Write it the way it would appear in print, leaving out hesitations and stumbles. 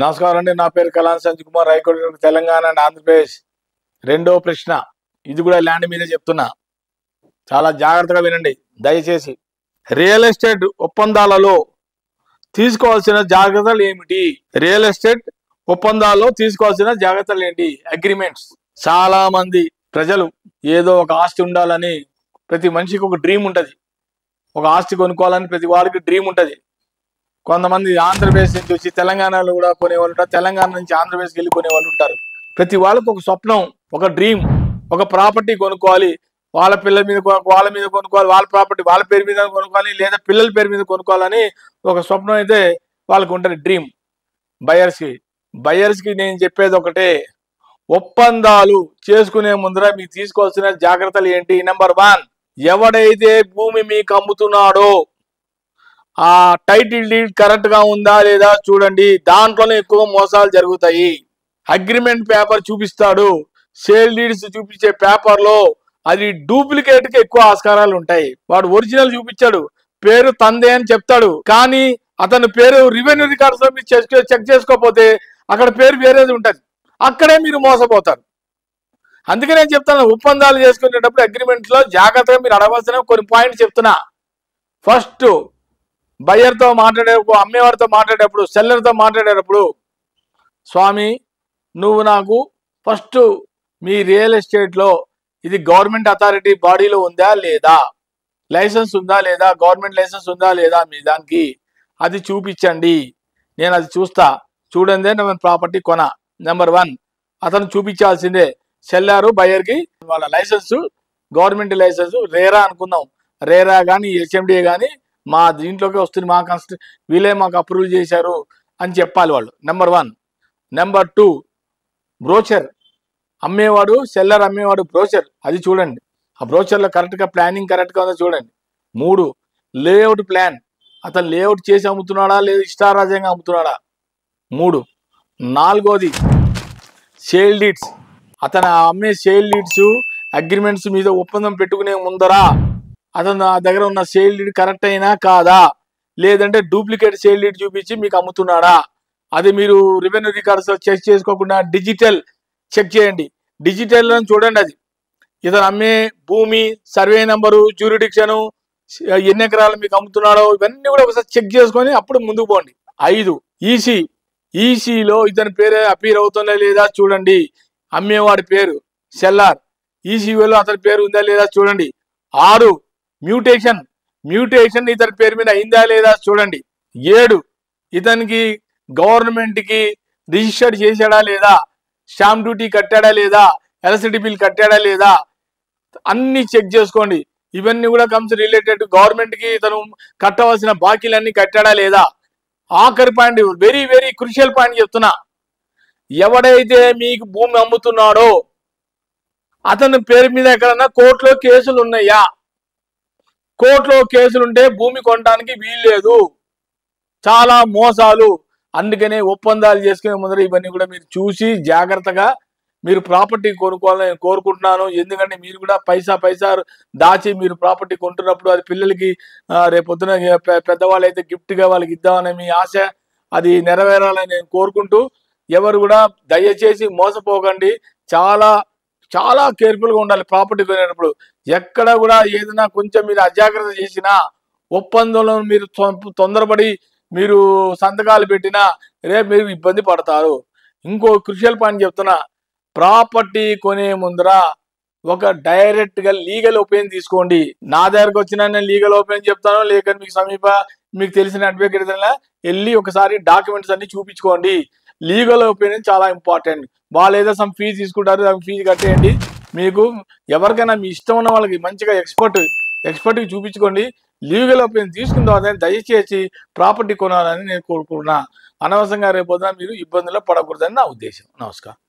నమస్కారం అండి. నా పేరు కలాన్ సంజయ్ కుమార్, హైకోర్టు తెలంగాణ అండ్ ఆంధ్రప్రదేశ్. రెండో ప్రశ్న, ఇది కూడా ల్యాండ్ మీదే చెప్తున్నా, చాలా జాగ్రత్తగా వినండి దయచేసి. రియల్ ఎస్టేట్ ఒప్పందాలలో తీసుకోవాల్సిన జాగ్రత్తలు ఏమిటి? రియల్ ఎస్టేట్ ఒప్పందాల్లో తీసుకోవాల్సిన జాగ్రత్తలు ఏంటి? అగ్రిమెంట్స్. చాలా మంది ప్రజలు ఏదో ఒక ఆస్తి ఉండాలని, ప్రతి మనిషికి ఒక డ్రీమ్ ఉంటుంది. ఒక ఆస్తి కొనుక్కోవాలని ప్రతి వాడికి డ్రీమ్ ఉంటుంది. కొంతమంది ఆంధ్రప్రదేశ్ నుంచి వచ్చి తెలంగాణలో కూడా కొనేవాళ్ళు ఉంటారు, తెలంగాణ నుంచి ఆంధ్రప్రదేశ్కి వెళ్ళి కొనేవాళ్ళు ఉంటారు. ప్రతి వాళ్ళకు ఒక స్వప్నం, ఒక డ్రీమ్, ఒక ప్రాపర్టీ కొనుక్కోవాలి, వాళ్ళ పిల్లల మీద కొనుక్కోవాలి, వాళ్ళ ప్రాపర్టీ వాళ్ళ పేరు మీద కొనుక్కోవాలి, లేదా పిల్లల పేరు మీద కొనుక్కోవాలని ఒక స్వప్నం అయితే వాళ్ళకు ఉంటుంది, డ్రీమ్. బయర్స్కి నేను చెప్పేది ఒకటే, ఒప్పందాలు చేసుకునే ముందర మీకు తీసుకోవాల్సిన జాగ్రత్తలు ఏంటి? నెంబర్ 1, ఎవడైతే భూమి మీకు అమ్ముతున్నాడో ఆ టైటిల్ డీడ్ కరెక్ట్ గా ఉందా లేదా చూడండి. దాంట్లోనే ఎక్కువ మోసాలు జరుగుతాయి. అగ్రిమెంట్ పేపర్ చూపిస్తాడు, సేల్ డీడ్స్ చూపించే పేపర్ లో అది డూప్లికేట్ కి ఎక్కువ ఆస్కారాలు ఉంటాయి. వాడు ఒరిజినల్ చూపించాడు, పేరు తందే అని చెప్తాడు, కానీ అతని పేరు రెవెన్యూ రికార్డ్స్ లో మీరు చెక్ చేసుకోకపోతే అక్కడ పేరు వేరేది ఉంటుంది, అక్కడే మీరు మోసపోతారు. అందుకే నేను చెప్తాను, ఒప్పందాలు చేసుకునేటప్పుడు అగ్రిమెంట్ లో జాగ్రత్తగా మీరు అడగవలసిన కొన్ని పాయింట్స్ చెప్తున్నా. ఫస్ట్, బయ్యర్తో మాట్లాడేటప్పుడు, అమ్మేవారితో మాట్లాడేటప్పుడు, సెల్లర్తో మాట్లాడేటప్పుడు, స్వామి నువ్వు నాకు ఫస్ట్ మీ రియల్ ఎస్టేట్లో ఇది గవర్నమెంట్ అథారిటీ బాడీలో ఉందా లేదా, లైసెన్స్ ఉందా లేదా, గవర్నమెంట్ లైసెన్స్ ఉందా లేదా మీ దానికి, అది చూపించండి, నేను అది చూస్తా, చూడండి నేను ప్రాపర్టీ కొనా. నెంబర్ 1 అతను చూపించాల్సిందే, సెల్లారు బయ్యర్కి వాళ్ళ లైసెన్స్, గవర్నమెంట్ లైసెన్స్, రేరా అనుకుందాం, రేరా కానీ హెచ్ఎండిఏ కానీ మా దీంట్లోకి వస్తుంది, మా వీళ్ళే మాకు అప్రూవల్ చేశారు అని చెప్పాలి వాళ్ళు. నెంబర్ 1. Number 2, brochure. అమ్మేవాడు సెల్లర్ అమ్మేవాడు బ్రోచర్, అది చూడండి, ఆ బ్రోచర్లో కరెక్ట్గా ప్లానింగ్ కరెక్ట్గా ఉందో చూడండి. 3, లేఅవుట్ ప్లాన్, అతను లేఅవుట్ చేసి అమ్ముతున్నాడా లేదా ఇష్టారాజ్యంగా అమ్ముతున్నాడా. 3. 4వది సేల్ డీడ్స్, అతను అమ్మే సేల్ డీడ్స్ అగ్రిమెంట్స్ మీద ఒప్పందం పెట్టుకునే ముందరా అతను నా దగ్గర ఉన్న సేల్ డీడ్ కరెక్ట్ అయినా కాదా, లేదంటే డూప్లికేట్ సేల్ డీడ్ చూపించి మీకు అమ్ముతున్నాడా. అది మీరు రెవెన్యూ రికార్డ్స్ చెక్ చేసుకోకుండా డిజిటల్ చెక్ చేయండి, డిజిటల్ చూడండి. అది ఇతను అమ్మే భూమి, సర్వే నెంబరు, జ్యూరిడిక్షను, ఎన్ని ఎకరాలు మీకు అమ్ముతున్నాడో ఇవన్నీ కూడా ఒకసారి చెక్ చేసుకొని అప్పుడు ముందుకు పోండి. 5, ఈసీలో ఇతని పేరు అపీర్ అవుతుందా లేదా చూడండి, అమ్మేవాడి పేరు సెల్లార్, ఈసీలో అతని పేరు ఉందా లేదా చూడండి. 6, మ్యూటేషన్ ఇతని పేరు మీద అయిందా లేదా చూడండి. 7, ఇతనికి గవర్నమెంట్కి రిజిస్టర్డ్ చేశాడా లేదా, స్టాంప్ డ్యూటీ కట్టాడా లేదా, ఎలక్ట్రిసిటీ బిల్ కట్టాడా లేదా, అన్ని చెక్ చేసుకోండి. ఇవన్నీ కూడా కమ్స్ రిలేటెడ్ గవర్నమెంట్కి ఇతను కట్టవలసిన బాకీలన్నీ కట్టాడా లేదా. ఆఖరి point, very very crucial point చెప్తున్నా, ఎవడైతే మీకు భూమి అమ్ముతున్నాడో అతని పేరు మీద ఎక్కడన్నా కోర్టులో కేసులు ఉన్నాయా. కోర్టులో కేసులుంటే భూమి కొనడానికి వీల్లేదు, చాలా మోసాలు. అందుకనే ఒప్పందాలు చేసుకునే ముందర ఇవన్నీ కూడా మీరు చూసి జాగ్రత్తగా మీరు ప్రాపర్టీ కొనుక్కోవాలని కోరుకుంటున్నాను. ఎందుకంటే మీరు కూడా పైసా దాచి మీరు ప్రాపర్టీ కొంటున్నప్పుడు అది పిల్లలకి రేపొద్దున పెద్దవాళ్ళు అయితే గిఫ్ట్గా వాళ్ళకి ఇద్దామనే మీ ఆశ, అది నెరవేరాలని నేను కోరుకుంటూ, ఎవరు కూడా దయచేసి మోసపోకండి. చాలా చాలా కేర్ఫుల్గా ఉండాలి ప్రాపర్టీ కొనేటప్పుడు. ఎక్కడ కూడా ఏదైనా కొంచెం మీరు అజాగ్రత్త చేసినా, ఒప్పందంలో మీరు తొందరపడి మీరు సంతకాలు పెట్టినా రేపు మీరు ఇబ్బంది పడతారు. ఇంకో క్రూషియల్ పాయింట్ చెప్తున్నా, ప్రాపర్టీ కొనే ముందర ఒక డైరెక్ట్గా లీగల్ ఒపీనియన్ తీసుకోండి. నా దగ్గరకు వచ్చినా నేను లీగల్ ఒపీనియన్ చెప్తాను, లేక మీకు తెలిసిన అడ్వకేట్ వెళ్ళి ఒకసారి డాక్యుమెంట్స్ అన్ని చూపించుకోండి. లీగల్ ఒపీనియన్ చాలా ఇంపార్టెంట్. వాళ్ళు ఏదో సమ్ ఫీజు తీసుకుంటారు, ఫీజు కట్టేయండి. మీకు ఎవరికైనా మీ ఇష్టం ఉన్న వాళ్ళకి మంచిగా ఎక్స్పర్ట్కి చూపించుకోండి. లీగల్ ఒపీనియన్ తీసుకున్న తర్వాత దయచేసి ప్రాపర్టీ కొనాలని నేను కోరుకుంటున్నా. అనవసరంగా రేపొద్దున మీరు ఇబ్బందుల్లో పడకూడదని నా ఉద్దేశం. నమస్కారం.